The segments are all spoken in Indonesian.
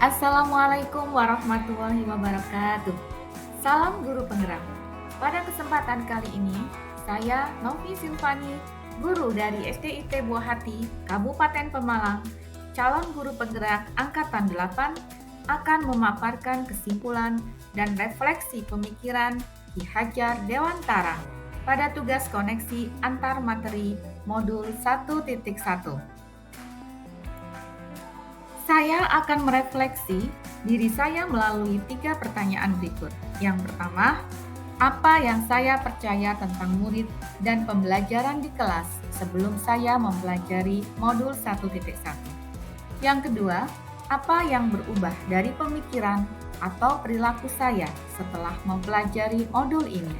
Assalamualaikum warahmatullahi wabarakatuh. Salam guru penggerak. Pada kesempatan kali ini, saya Novi Silvani, guru dari SDIT Buah Hati, Kabupaten Pemalang, calon guru penggerak Angkatan 8, akan memaparkan kesimpulan dan refleksi pemikiran Ki Hajar Dewantara pada tugas koneksi antar materi modul 1.1. Saya akan merefleksi diri saya melalui 3 pertanyaan berikut. Yang pertama, apa yang saya percaya tentang murid dan pembelajaran di kelas sebelum saya mempelajari modul 1.1? Yang kedua, apa yang berubah dari pemikiran atau perilaku saya setelah mempelajari modul ini?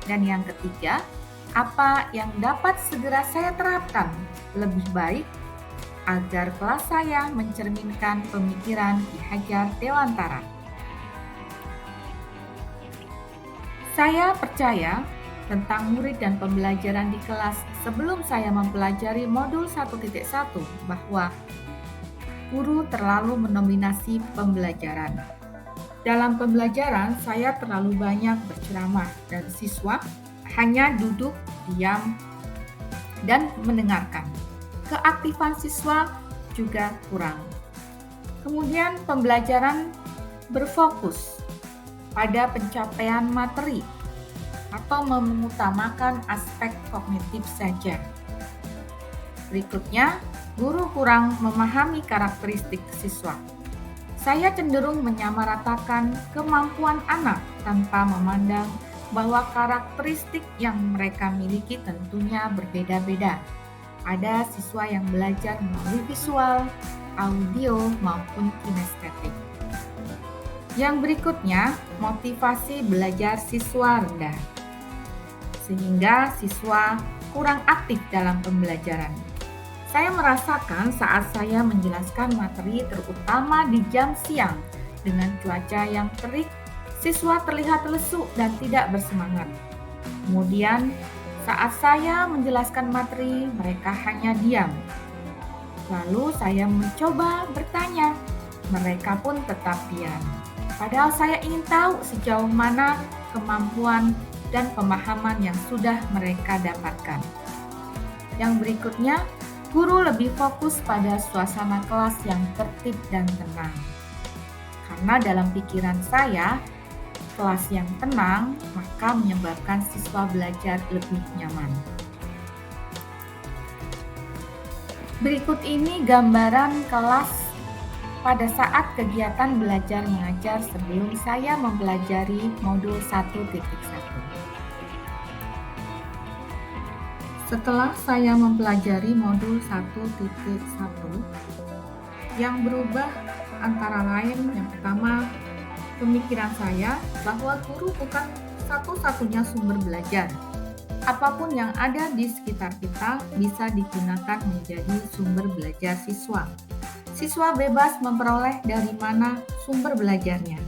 Dan yang ketiga, apa yang dapat segera saya terapkan lebih baik agar kelas saya mencerminkan pemikiran Ki Hajar Dewantara. Saya percaya tentang murid dan pembelajaran di kelas sebelum saya mempelajari modul 1.1 bahwa guru terlalu mendominasi pembelajaran. Dalam pembelajaran, saya terlalu banyak berceramah dan siswa hanya duduk, diam, dan mendengarkan. Keaktifan siswa juga kurang. Kemudian pembelajaran berfokus pada pencapaian materi atau mengutamakan aspek kognitif saja. Berikutnya, guru kurang memahami karakteristik siswa. Saya cenderung menyamaratakan kemampuan anak tanpa memandang bahwa karakteristik yang mereka miliki tentunya berbeda-beda. Ada siswa yang belajar melalui visual, audio, maupun kinestetik. Yang berikutnya, motivasi belajar siswa rendah, sehingga siswa kurang aktif dalam pembelajaran. Saya merasakan saat saya menjelaskan materi terutama di jam siang dengan cuaca yang terik, siswa terlihat lesu dan tidak bersemangat. Kemudian, saat saya menjelaskan materi, mereka hanya diam. Lalu saya mencoba bertanya, mereka pun tetap diam. Padahal saya ingin tahu sejauh mana kemampuan dan pemahaman yang sudah mereka dapatkan. Yang berikutnya, guru lebih fokus pada suasana kelas yang tertib dan tenang. Karena dalam pikiran saya, kelas yang tenang maka menyebabkan siswa belajar lebih nyaman. Berikut ini gambaran kelas pada saat kegiatan belajar mengajar sebelum saya mempelajari modul 1.1. Setelah saya mempelajari modul 1.1, yang berubah antara lain yang pertama, pemikiran saya bahwa guru bukan satu-satunya sumber belajar. Apapun yang ada di sekitar kita bisa digunakan menjadi sumber belajar siswa. Siswa bebas memperoleh dari mana sumber belajarnya.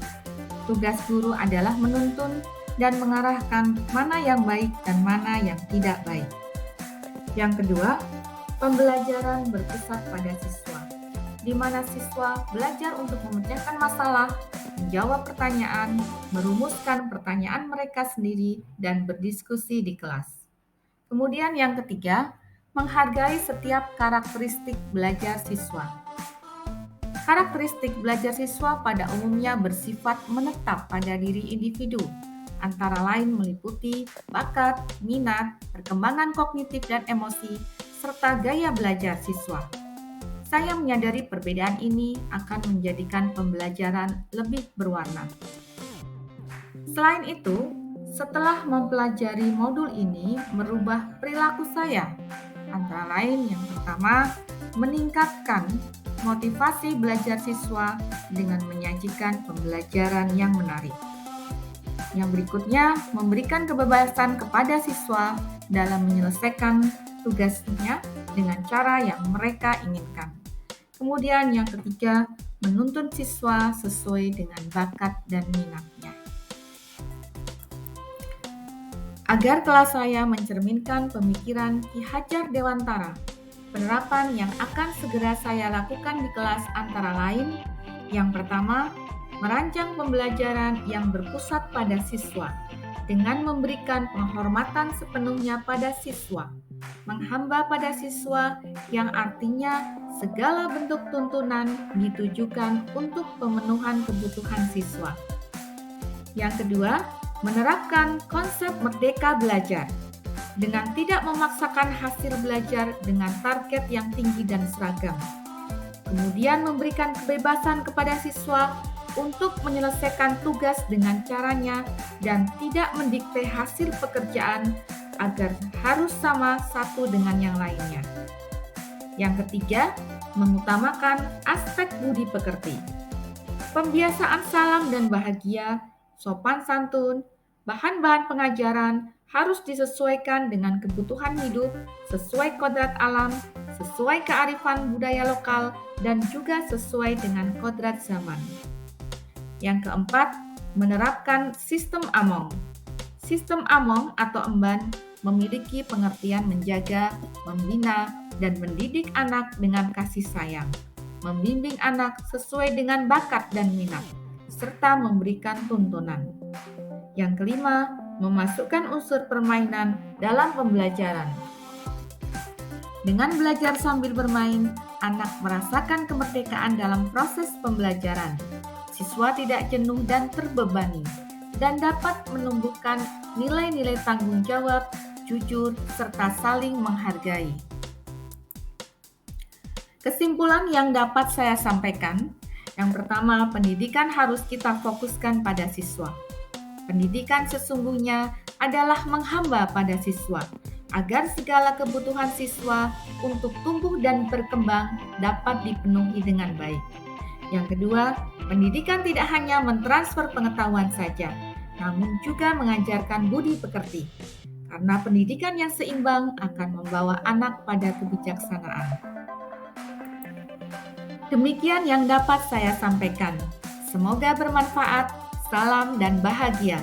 Tugas guru adalah menuntun dan mengarahkan mana yang baik dan mana yang tidak baik. Yang kedua, pembelajaran berpusat pada siswa, di mana siswa belajar untuk memecahkan masalah, menjawab pertanyaan, merumuskan pertanyaan mereka sendiri, dan berdiskusi di kelas. Kemudian yang ketiga, menghargai setiap karakteristik belajar siswa. Karakteristik belajar siswa pada umumnya bersifat menetap pada diri individu, antara lain meliputi bakat, minat, perkembangan kognitif dan emosi, serta gaya belajar siswa. Saya menyadari perbedaan ini akan menjadikan pembelajaran lebih berwarna. Selain itu, setelah mempelajari modul ini merubah perilaku saya. Antara lain yang pertama, meningkatkan motivasi belajar siswa dengan menyajikan pembelajaran yang menarik. Yang berikutnya, memberikan kebebasan kepada siswa dalam menyelesaikan tugasnya dengan cara yang mereka inginkan. Kemudian yang ketiga, menuntun siswa sesuai dengan bakat dan minatnya. Agar kelas saya mencerminkan pemikiran Ki Hajar Dewantara, penerapan yang akan segera saya lakukan di kelas antara lain Yang pertama, merancang pembelajaran yang berpusat pada siswa dengan memberikan penghormatan sepenuhnya pada siswa, menghamba pada siswa yang artinya segala bentuk tuntunan ditujukan untuk pemenuhan kebutuhan siswa. Yang kedua, menerapkan konsep merdeka belajar dengan tidak memaksakan hasil belajar dengan target yang tinggi dan seragam. Kemudian memberikan kebebasan kepada siswa untuk menyelesaikan tugas dengan caranya dan tidak mendikte hasil pekerjaan agar harus sama satu dengan yang lainnya. Yang ketiga, mengutamakan aspek budi pekerti. Pembiasaan salam dan bahagia, sopan santun, bahan-bahan pengajaran harus disesuaikan dengan kebutuhan hidup, sesuai kodrat alam, sesuai kearifan budaya lokal, dan juga sesuai dengan kodrat zaman. Yang keempat, menerapkan sistem Among. Sistem Among atau emban memiliki pengertian menjaga, membina, dan mendidik anak dengan kasih sayang, membimbing anak sesuai dengan bakat dan minat, serta memberikan tuntunan. Yang kelima, memasukkan unsur permainan dalam pembelajaran. Dengan belajar sambil bermain, anak merasakan kemerdekaan dalam proses pembelajaran. Siswa tidak jenuh dan terbebani, dan dapat menumbuhkan nilai-nilai tanggung jawab, jujur, serta saling menghargai. Kesimpulan yang dapat saya sampaikan, yang pertama, pendidikan harus kita fokuskan pada siswa. Pendidikan sesungguhnya adalah menghamba pada siswa, agar segala kebutuhan siswa untuk tumbuh dan berkembang dapat dipenuhi dengan baik. Yang kedua, pendidikan tidak hanya mentransfer pengetahuan saja, namun juga mengajarkan budi pekerti. Karena pendidikan yang seimbang akan membawa anak pada kebijaksanaan. Demikian yang dapat saya sampaikan. Semoga bermanfaat. Salam dan bahagia.